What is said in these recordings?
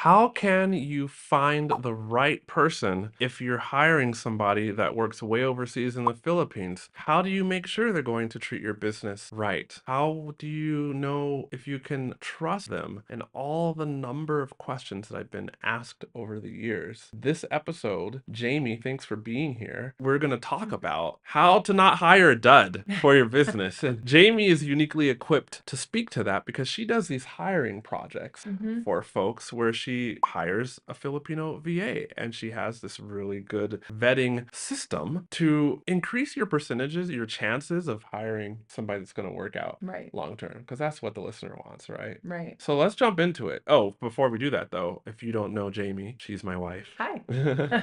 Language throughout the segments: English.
How can you find the right person if you're hiring somebody that works way overseas in the Philippines? How do you make sure they're going to treat your business right? How do you know if you can trust them? And all the number of questions that I've been asked over the years. This episode, Jamie, thanks for being here. We're going to talk about how to not hire a dud for your business. And Jamie is uniquely equipped to speak to that because she does these hiring projects for folks where she hires a Filipino VA and she has this really good vetting system to increase your percentages, your chances of hiring somebody that's going to work out Right. long term, because that's what the listener wants, right? Right. So let's jump into it. Oh, before we do that though, if you don't know Jamie, she's my wife. Hi.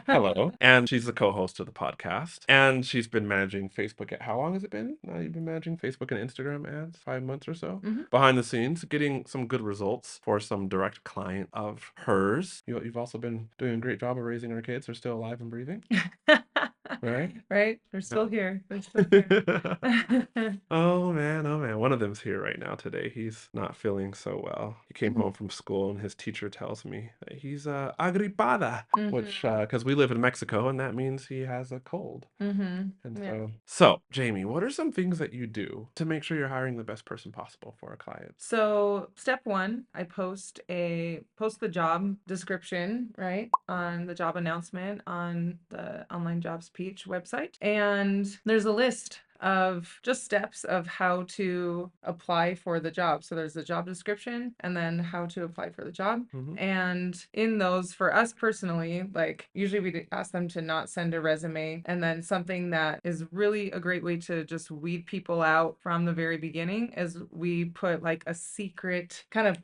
Hello. And she's the co-host of the podcast. And she's been managing Facebook how long has it been? You've been managing Facebook and Instagram ads, 5 months or so? Behind the scenes, getting some good results for some direct client of hers. You've also been doing a great job of raising our kids. They're still alive and breathing, right? Right. They're Yeah. still here. They're still here. Oh man, oh man. One of them's here right now today. He's not feeling so well. He came home from school and his teacher tells me that he's agripada, which because we live in Mexico and that means he has a cold. And Yeah. so Jamie, what are some things that you do to make sure you're hiring the best person possible for a client? So step one, I post the job description, right, on the job announcement on the Online Jobs Peach website. And there's a list of just steps of how to apply for the job. So there's the job description and then how to apply for the job. And in those, for us personally, like usually we ask them to not send a resume. And then something that is really a great way to just weed people out from the very beginning is we put like a secret kind of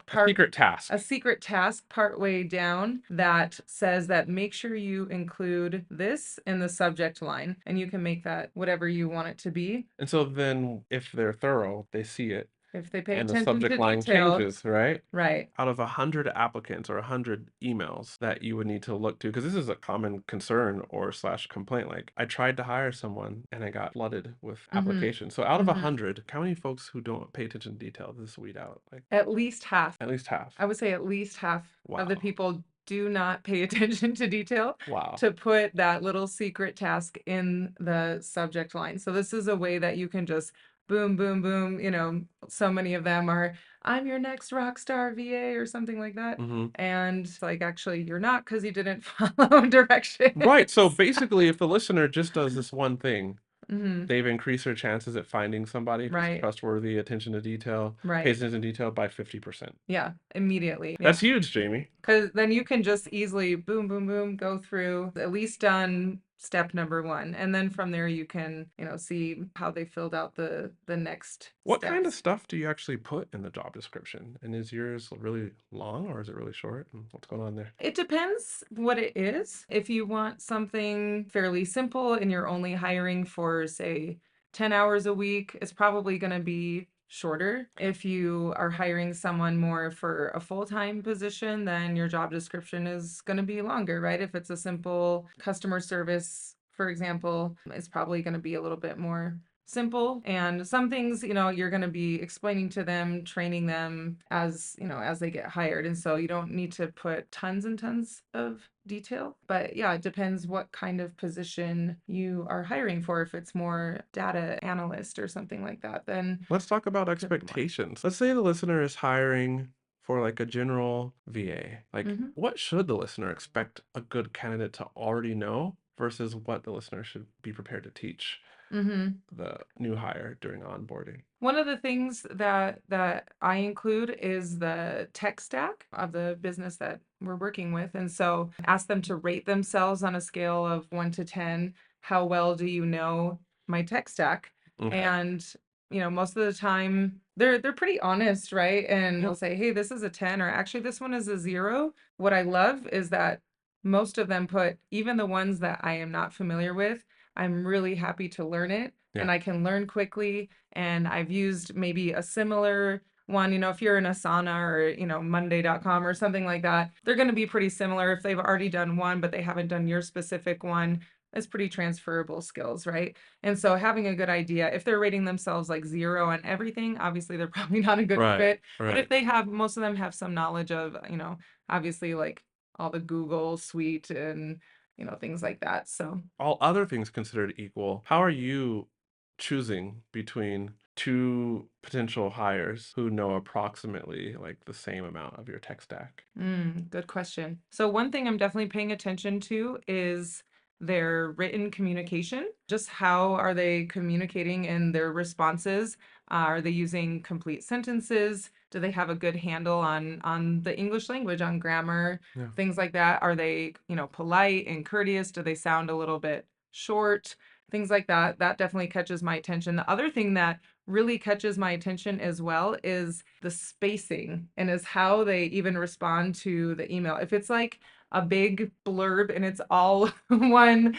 a secret task partway down that says that make sure you include this in the subject line, and you can make that whatever you want it to be. And so then if they're thorough, they see it If they pay and the attention subject to line detail. changes, right? Right. Out of 100 applicants or 100 emails that you would need to look to, because this is a common concern or slash complaint. Like I tried to hire someone and I got flooded with applications. So out of 100, how many folks who don't pay attention to detail does this weed out? Like At least half. at least half. I would say at least half of the Wow. people do not pay attention to detail Wow. to put that little secret task in the subject line. So this is a way that you can just boom, boom, boom. So many of them are, I'm your next rock star VA or something like that. And like, actually, you're not because you didn't follow directions. Right. So basically, if the listener just does this one thing, Mm-hmm. they've increased their chances at finding somebody who's Right. trustworthy, attention to detail, Right. pays attention to detail by 50%. Yeah, immediately. That's huge, Jamie. Because then you can just easily boom, boom, boom, go through at least done step number one. And then from there you can, see how they filled out the next What kind of steps. stuff do you actually put in the job description? And is yours really long or is it really short? And what's going on there? It depends what it is. If you want something fairly simple and you're only hiring for, say, 10 hours a week, it's probably going to be shorter. If you are hiring someone more for a full-time position, then your job description is going to be longer, right? If it's a simple customer service, for example, it's probably going to be a little bit more simple. And some things, you're going to be explaining to them, training them as they get hired. And so you don't need to put tons and tons of detail. But yeah, it depends what kind of position you are hiring for. If it's more data analyst or something like that, then Let's talk about expectations. Let's say the listener is hiring for like a general VA. Like, what should the listener expect a good candidate to already know versus what the listener should be prepared to teach the new hire during onboarding? One of the things that I include is the tech stack of the business that we're working with. And so ask them to rate themselves on a scale of 1 to 10. How well do you know my tech stack? Okay. And most of the time they're pretty honest, right? And they'll say, hey, this is a 10, or actually this one is a 0. What I love is that most of them put, even the ones that I am not familiar with, I'm really happy to learn it. And I can learn quickly. And I've used maybe a similar one, if you're in Asana or, Monday.com or something like that, they're going to be pretty similar. If they've already done one, but they haven't done your specific one, is pretty transferable skills, right? And so having a good idea, if they're rating themselves like 0 on everything, obviously they're probably not a good Right, fit. But if right. they have, most of them have some knowledge of, obviously like all the Google suite and, things like that. So, All other things considered equal, how are you choosing between two potential hires who know approximately like the same amount of your tech stack? good question. So one thing I'm definitely paying attention to is their written communication. Just how are they communicating in their responses? Are they using complete sentences? Do they have a good handle on the English language, on grammar, Yeah. things like that? Are they, polite and courteous? Do they sound a little bit short? Things like that. That definitely catches my attention. The other thing that really catches my attention as well is the spacing and is how they even respond to the email. If it's like a big blurb and it's all one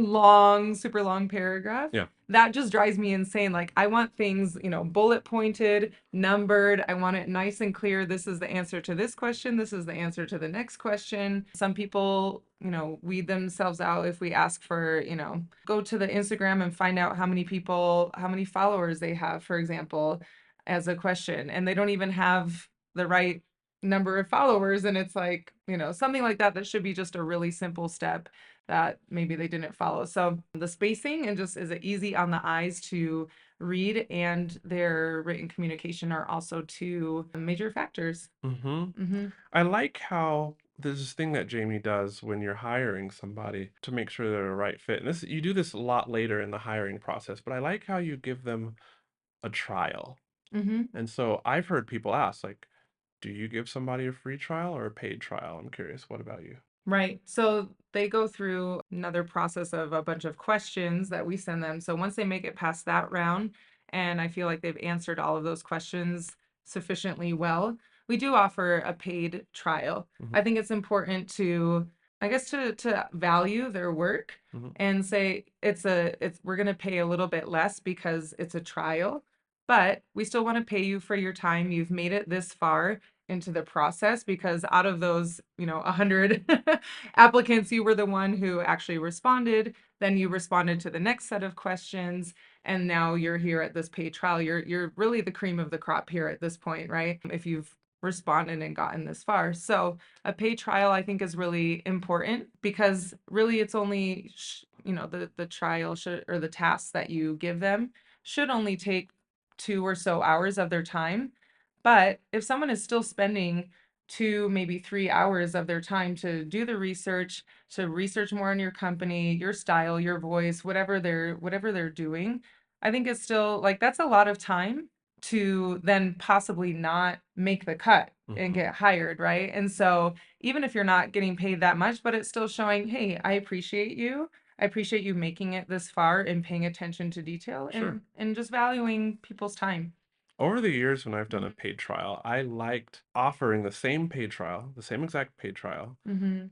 long, super long paragraph, Yeah. that just drives me insane. Like I want things, bullet pointed, numbered. I want it nice and clear. This is the answer to this question. This is the answer to the next question. Some people, weed themselves out if we ask for, go to the Instagram and find out how many people, how many followers they have, for example, as a question. And they don't even have the right number of followers. And it's like, something like that, that should be just a really simple step that maybe they didn't follow. So the spacing and just is it easy on the eyes to read and their written communication are also two major factors. Mm-hmm. Mm-hmm. I like how there's this thing that Jamie does when you're hiring somebody to make sure they're a right fit. And this you do this a lot later in the hiring process, but I like how you give them a trial. Mm-hmm. And so I've heard people ask, like, do you give somebody a free trial or a paid trial? I'm curious. What about you? Right. So they go through another process of a bunch of questions that we send them. So once they make it past that round, and I feel like they've answered all of those questions sufficiently well, we do offer a paid trial. Hmm. I think it's important to, I guess, to value their work Hmm. and say it's we're going to pay a little bit less because it's a trial, but we still want to pay you for your time. You've made it this far into the process because out of those, 100 applicants, you were the one who actually responded. Then you responded to the next set of questions, and now you're here at this paid trial. You're really the cream of the crop here at this point, right? If you've responded and gotten this far. So a paid trial I think is really important because really it's only the trial should or the tasks that you give them should only take 2 or so hours of their time. But if someone is still spending 2, maybe 3 hours of their time to do the research, to research more on your company, your style, your voice, whatever they're doing, I think it's still like that's a lot of time to then possibly not make the cut and Hmm. get hired, right? And so even if you're not getting paid that much, but it's still showing, hey, I appreciate you. I appreciate you making it this far and paying attention to detail Sure. and just valuing people's time. Over the years, when I've done a Mhm. paid trial, I liked offering the same paid trial, the same exact paid trial, Mhm.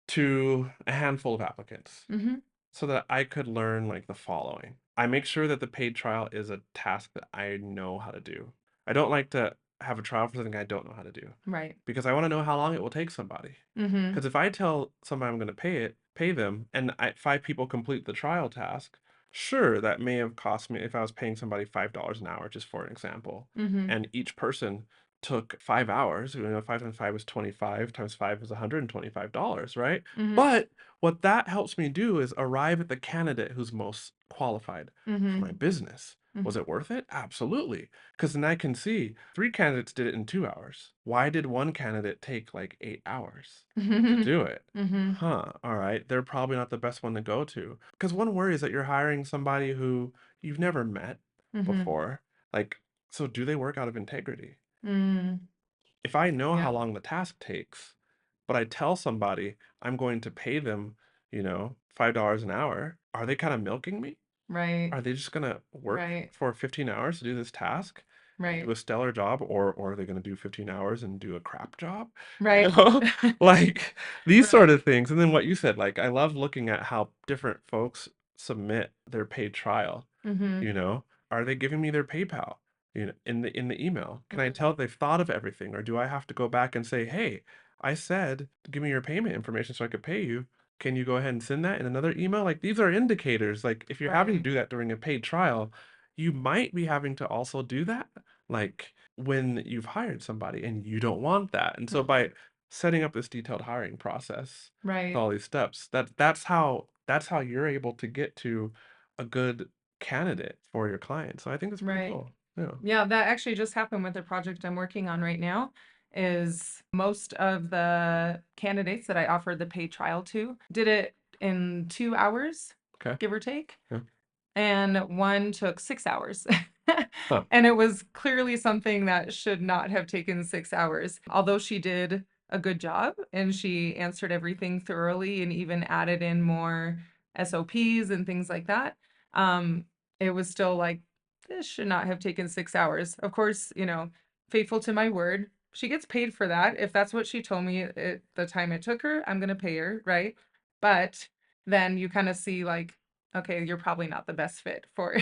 to a handful of applicants Mhm. so that I could learn like the following. I make sure that the paid trial is a task that I know how to do. I don't like to have a trial for something I don't know how to do Right. because I want to know how long it will take somebody. Mhm. Because if I tell somebody I'm going to pay them, and five people complete the trial task, sure, that may have cost me if I was paying somebody $5 an hour, just for an example, Mhm. and each person took 5 hours. 5 times 5 is 25, times 5 is $125, right? Mhm. But what that helps me do is arrive at the candidate who's most qualified for my Mhm. business. Mhm. Was it worth it? Absolutely. Because then I can see three candidates did it in 2 hours. Why did one candidate take like 8 hours to Mhm. do it? Mhm. Huh, all right. They're probably not the best one to go to. Because one worry is that you're hiring somebody who you've never met Mhm. before. Like, so do they work out of integrity? Mm. If I know Yeah. how long the task takes, but I tell somebody I'm going to pay them, $5 an hour, are they kind of milking me? Right. Are they just gonna work Right. for 15 hours to do this task and do Right. a stellar job, or are they gonna do 15 hours and do a crap job? You Right. know? Like these sort Right. of things. And then what you said, like I love looking at how different folks submit their paid trial. Mhm. You know, are they giving me their PayPal? In the email. Can I Mhm. tell they've thought of everything, or do I have to go back and say, hey, I said, give me your payment information so I could pay you? Can you go ahead and send that in another email? Like these are indicators. Like if you're having to Right. do that during a paid trial, you might be having to also do that like when you've hired somebody and you don't want that. And so Mhm. by setting up this detailed hiring process with Right. all these steps, that's how you're able to get to a good candidate for your client. So I think that's pretty Right. cool. Yeah. Yeah, that actually just happened with the project I'm working on right now. Is most of the candidates that I offered the paid trial to did it in 2 hours, Okay. give or take, Yeah. and one took 6 hours. Huh. And it was clearly something that should not have taken 6 hours. Although she did a good job and she answered everything thoroughly and even added in more SOPs and things like that, um, it was still like, this should not have taken 6 hours. Of course, faithful to my word. She gets paid for that. If that's what she told me at the time it took her, I'm gonna pay her, right? But then you kind of see like, okay, you're probably not the best fit for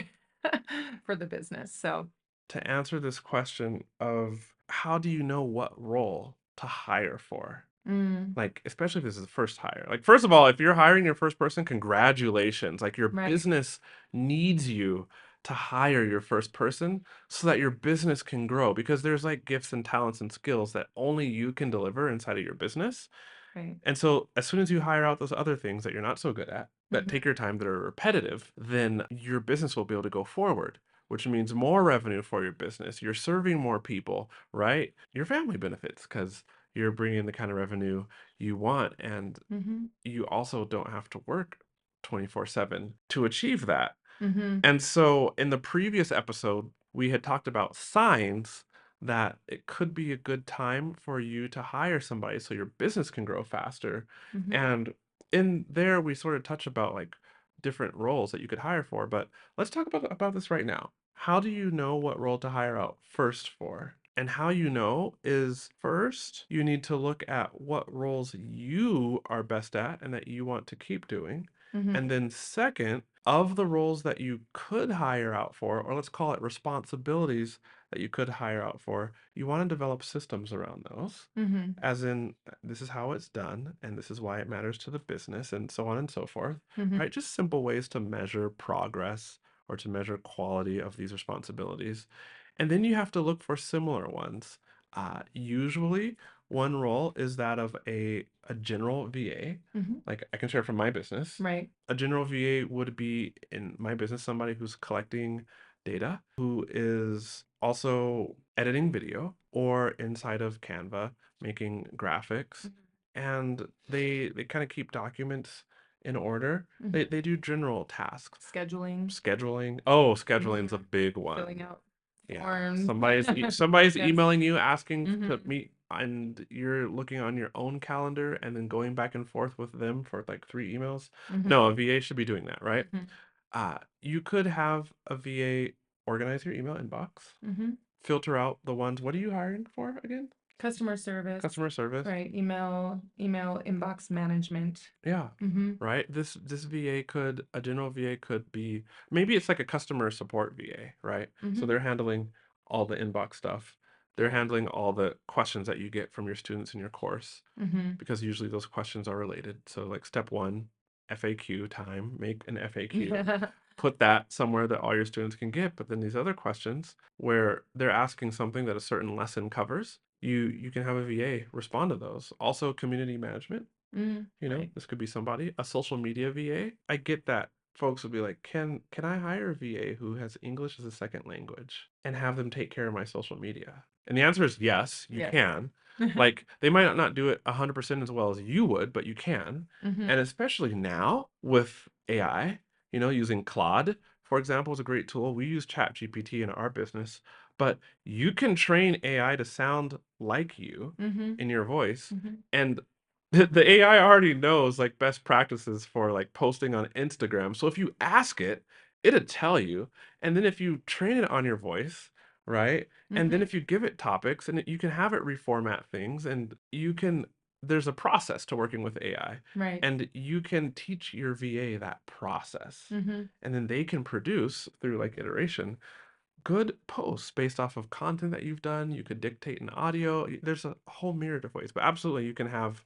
for the business. So, To answer this question of how do you know what role to hire for? mm, Like, especially if this is the first hire. Like, first of all, if you're hiring your first person, congratulations. Like, your right. business needs you to hire your first person so that your business can grow because there's like gifts and talents and skills that only you can deliver inside of your business. Right. And so, as soon as you hire out those other things that you're not so good at, that Mhm. take your time, that are repetitive, then your business will be able to go forward, which means more revenue for your business. You're serving more people, right? Your family benefits because you're bringing in the kind of revenue you want. And Mhm. you also don't have to work 24/7 to achieve that. Mhm. And so in the previous episode, we had talked about signs that it could be a good time for you to hire somebody so your business can grow faster. Mhm. And in there, we sort of touch about like different roles that you could hire for. But let's talk about this right now. How do you know what role to hire out first for? And how you know is first, you need to look at what roles you are best at and that you want to keep doing. And Mhm. then second, of the roles that you could hire out for, or let's call it responsibilities that you could hire out for, you want to develop systems around those. Mhm. As in, this is how it's done, and this is why it matters to the business, and so on and so forth, Mhm. right? Just simple ways to measure progress or to measure quality of these responsibilities. And then you have to look for similar ones. Usually, one role is that of a general VA. Mhm. Like I can share from my business. Right. A general VA would be in my business somebody who's collecting data, who is also editing video or inside of Canva making graphics, Mhm. and they kind of keep documents in order. Mhm. They do general tasks. Scheduling. Scheduling. Oh, scheduling's a Mhm. big Filling one. out Yeah. forms. Somebody's Yes. emailing you asking to Mhm. meet and you're looking on your own calendar and then going back and forth with them for like 3 emails. Mhm. No, a VA should be doing that, right? Mhm. You could have a VA organize your email inbox, Mhm. filter out the ones. What are you hiring for again? Customer service. Customer service. Right. Email inbox management. Yeah. Mhm. Right. This VA could a general VA could be maybe it's like a customer support VA, right? So Mhm. they're handling all the inbox stuff. They're Right. handling all the questions that you get from your students in your course Mhm. because usually those questions are related. So like step one, FAQ time, make an FAQ. Yeah. Put that somewhere that all your students can get. But then these other questions where they're asking something that a certain lesson covers, you can have a VA respond to those. Also community management, Right. this could be somebody, a social media VA. I get that folks would be like, can I hire a VA who has English as a second language and have them take care of my social media? And the answer is yes, you Yes. can. Like they might not do it 100% as well as you would, but you can. Mhm. And especially now with AI, using Claude, for example, is a great tool. We use ChatGPT in our business, but you can train AI to sound like you Mhm. in your voice. Mhm. And the AI already knows like best practices for like posting on Instagram. So if you ask it, it'll tell you. And then if you train it on your voice, right? And then Mhm. if you give it topics and you can have it reformat things there's a process to working with AI Right. and you can teach your VA that process. Mhm. And then they can produce through like iteration good posts based off of content that you've done. You could dictate an audio. There's a whole myriad of ways, but absolutely you can have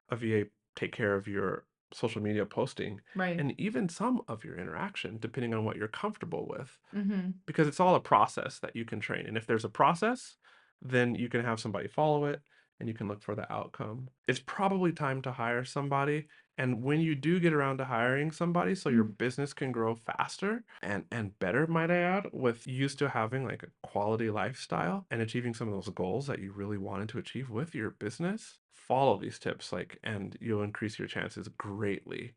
a VA take care of your social media posting, Right. and even some of your interaction, depending on what you're comfortable with, Mhm. because it's all a process that you can train. And if there's a process, then you can have somebody follow it and you can look for the outcome. It's probably time to hire somebody. And when you do get around to hiring somebody so your Mm. business can grow faster and better, might I add, with used to having like a quality lifestyle and achieving some of those goals that you really wanted to achieve with your business, follow these tips, like, and you'll increase your chances greatly.